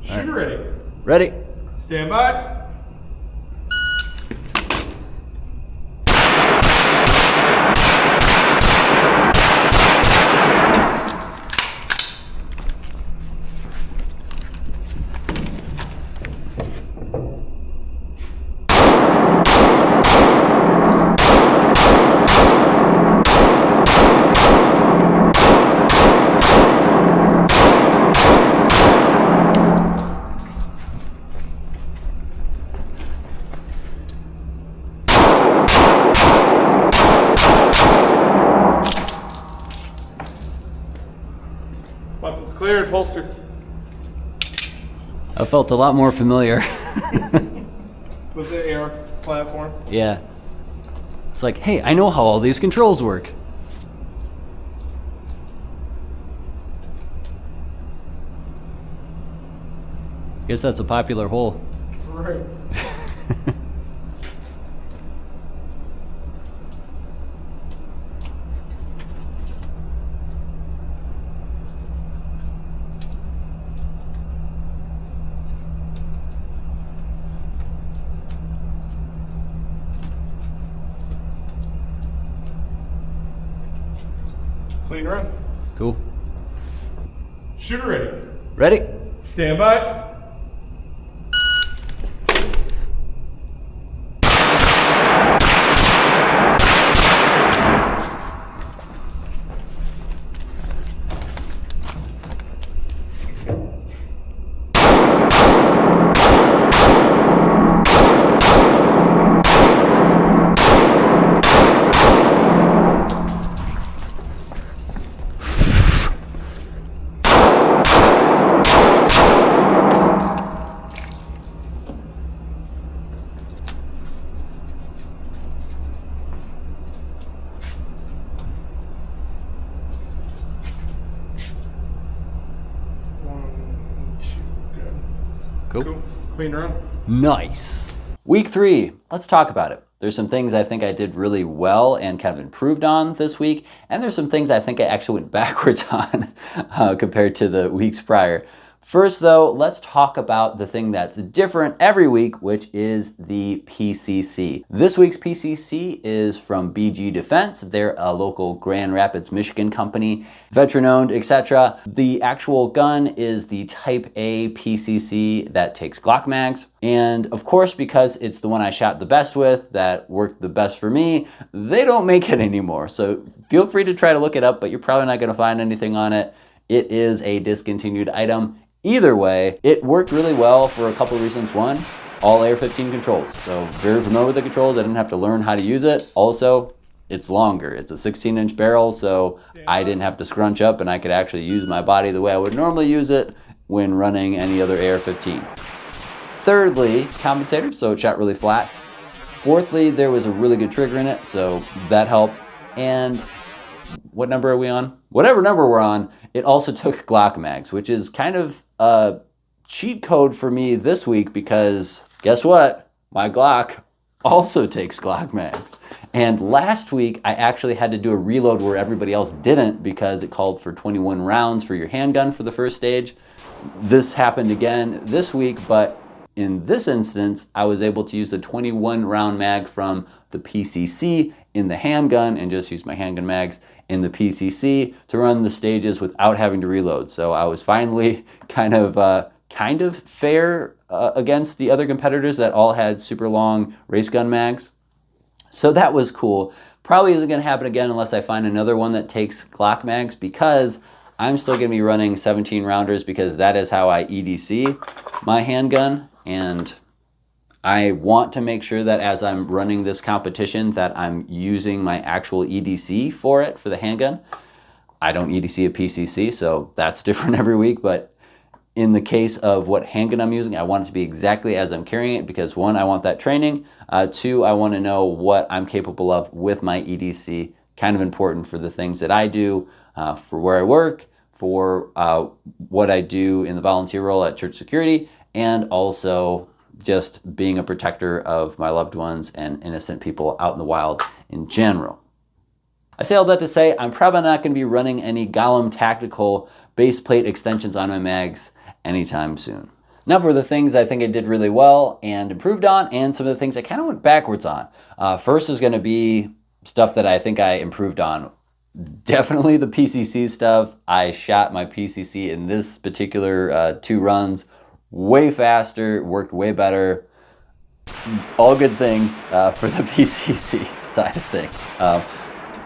Shooter ready. Ready. Stand by. Weapons cleared, holstered. I felt a lot more familiar. With the air platform. Yeah. It's like, hey, I know how all these controls work. Guess that's a popular hole. Right. Clean run. Cool. Shooter ready. Ready? Stand by. Cool. Clean run. Nice. Week 3, let's talk about it. There's some things I think I did really well and kind of improved on this week, and there's some things I think I actually went backwards on compared to the weeks prior. First though, let's talk about the thing that's different every week, which is the PCC. This week's PCC is from BG Defense. They're a local Grand Rapids, Michigan company, veteran owned, etc. The actual gun is the Type A PCC that takes Glock mags. And of course, because it's the one I shot the best with, that worked the best for me, they don't make it anymore. So feel free to try to look it up, but you're probably not gonna find anything on it. It is a discontinued item. Either way, it worked really well for a couple of reasons. One, all AR-15 controls. So very familiar with the controls. I didn't have to learn how to use it. Also, it's longer. It's a 16-inch barrel, so I didn't have to scrunch up and I could actually use my body the way I would normally use it when running any other AR-15. Thirdly, compensator, so it shot really flat. Fourthly, there was a really good trigger in it, so that helped. And what number are we on? Whatever number we're on, it also took Glock mags, which is kind of a cheat code for me this week because guess what? My Glock also takes Glock mags. And last week, I actually had to do a reload where everybody else didn't because it called for 21 rounds for your handgun for the first stage. This happened again this week, but in this instance, I was able to use the 21 round mag from the PCC in the handgun and just use my handgun mags in the PCC to run the stages without having to reload. So I was finally kind of fair against the other competitors that all had super long race gun mags. So that was cool. Probably isn't gonna happen again unless I find another one that takes Glock mags because I'm still gonna be running 17 rounders because that is how I EDC my handgun. And I want to make sure that as I'm running this competition that I'm using my actual EDC for it, for the handgun. I don't EDC a PCC, so that's different every week, but in the case of what handgun I'm using, I want it to be exactly as I'm carrying it because one, I want that training. Two, I want to know what I'm capable of with my EDC. Kind of important for the things that I do, for where I work, for what I do in the volunteer role at church security, and also just being a protector of my loved ones and innocent people out in the wild in general. I say all that to say I'm probably not going to be running any Gollum Tactical base plate extensions on my mags anytime soon. Now for the things I think I did really well and improved on, and some of the things I kind of went backwards on. First is going to be stuff that I think I improved on. Definitely the PCC stuff. I shot my PCC in this particular 2 runs way faster, worked way better. All good things for the PCC side of things.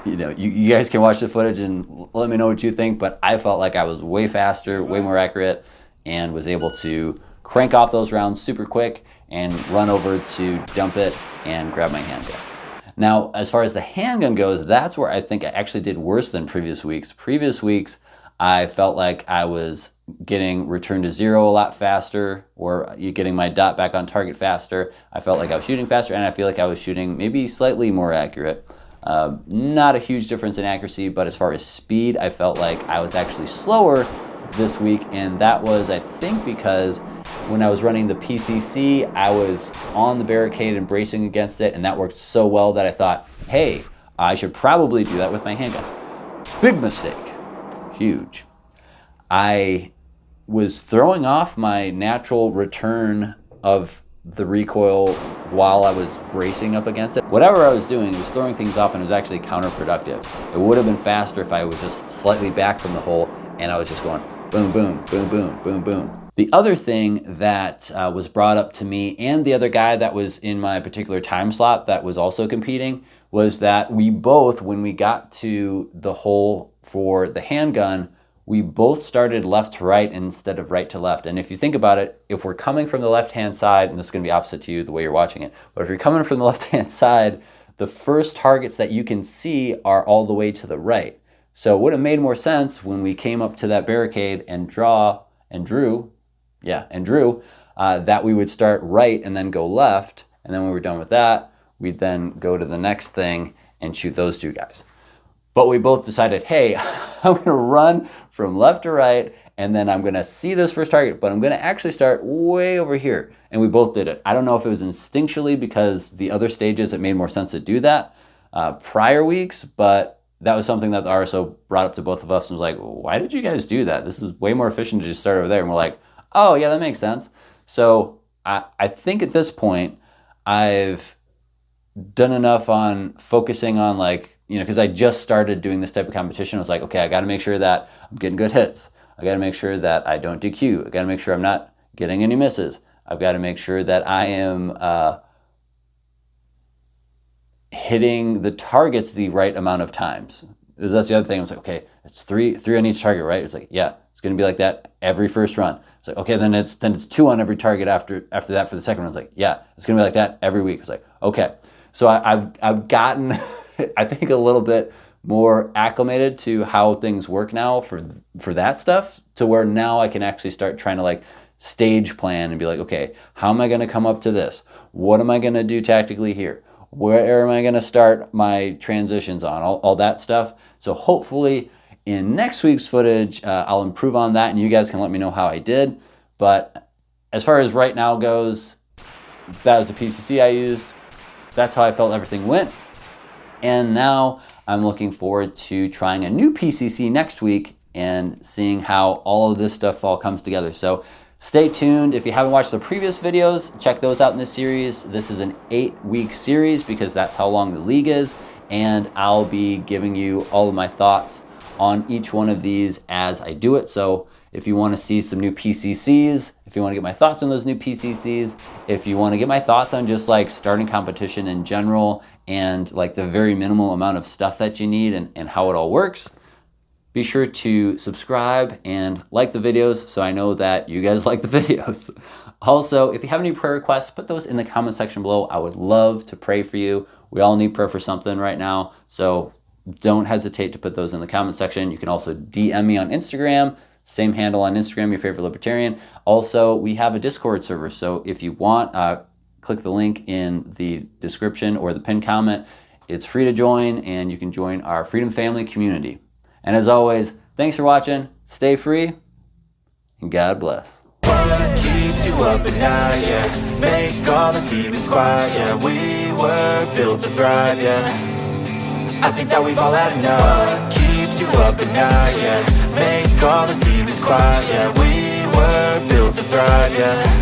You guys can watch the footage and let me know what you think, but I felt like I was way faster, way more accurate, and was able to crank off those rounds super quick and run over to dump it and grab my handgun. Now, as far as the handgun goes, that's where I think I actually did worse than previous weeks. Previous weeks, I felt like I was getting return to 0 a lot faster, or getting my dot back on target faster. I felt like I was shooting faster, and I feel like I was shooting maybe slightly more accurate. Not a huge difference in accuracy, but as far as speed, I felt like I was actually slower this week, and that was, I think, because when I was running the PCC, I was on the barricade and bracing against it, and that worked so well that I thought, hey, I should probably do that with my handgun. Big mistake. Huge. I was throwing off my natural return of the recoil while I was bracing up against it. Whatever I was doing, it was throwing things off, and it was actually counterproductive. It would have been faster if I was just slightly back from the hole and I was just going boom, boom, boom, boom, boom, boom. The other thing that was brought up to me and the other guy that was in my particular time slot that was also competing was that we both, when we got to the hole for the handgun, we both started left to right instead of right to left. And if you think about it, if we're coming from the left-hand side, and this is going to be opposite to you the way you're watching it, but if you're coming from the left-hand side, the first targets that you can see are all the way to the right. So it would have made more sense when we came up to that barricade and drew, that we would start right and then go left. And then when we're done with that, we'd then go to the next thing and shoot those 2 guys. But we both decided, hey, I'm going to run from left to right, and then I'm going to see this first target, but I'm going to actually start way over here. And we both did it. I don't know if it was instinctually because the other stages it made more sense to do that prior weeks, but that was something that the RSO brought up to both of us and was like, why did you guys do that? This is way more efficient to just start over there. And we're like, oh, yeah, that makes sense. So I think at this point, I've done enough on focusing on because I just started doing this type of competition. I was like, okay, I got to make sure that I'm getting good hits. I got to make sure that I don't DQ. I got to make sure I'm not getting any misses. I've got to make sure that I am hitting the targets the right amount of times. Because that's the other thing. I was like, okay, it's three on each target, right? It's like, yeah, it's going to be like that every first run. It's like, okay, then it's 2 on every target after that for the second run. It's like, yeah, it's going to be like that every week. It's like, okay. So I've gotten, I think, a little bit more acclimated to how things work now for that stuff, to where now I can actually start trying to stage plan and be like, okay, how am I going to come up to this? What am I going to do tactically here? Where am I going to start my transitions on? All that stuff. So hopefully in next week's footage, I'll improve on that, and you guys can let me know how I did. But as far as right now goes, that was the PCC I used. That's how I felt everything went. And now I'm looking forward to trying a new PCC next week and seeing how all of this stuff all comes together. So stay tuned. If you haven't watched the previous videos, check those out in this series. This is an 8-week series because that's how long the league is. And I'll be giving you all of my thoughts on each one of these as I do it. So if you want to see some new PCCs, if you want to get my thoughts on those new PCCs, if you want to get my thoughts on just starting competition in general and the very minimal amount of stuff that you need and how it all works, be sure to subscribe and like the videos so I know that you guys like the videos. Also, if you have any prayer requests, put those in the comment section below. I would love to pray for you. We all need prayer for something right now, so don't hesitate to put those in the comment section. You can also DM me on Instagram. Same handle on Instagram, your favorite libertarian. Also, we have a Discord server, so if you want, click the link in the description or the pinned comment. It's free to join, and you can join our Freedom Family community. And as always, thanks for watching, stay free, and God bless. What keeps you up at night, yeah? Make all the demons quiet, yeah. We were built to thrive, yeah. I think that we've all had enough. What keeps you up at night, yeah? Make all the demons quiet, yeah. We were built to thrive, yeah.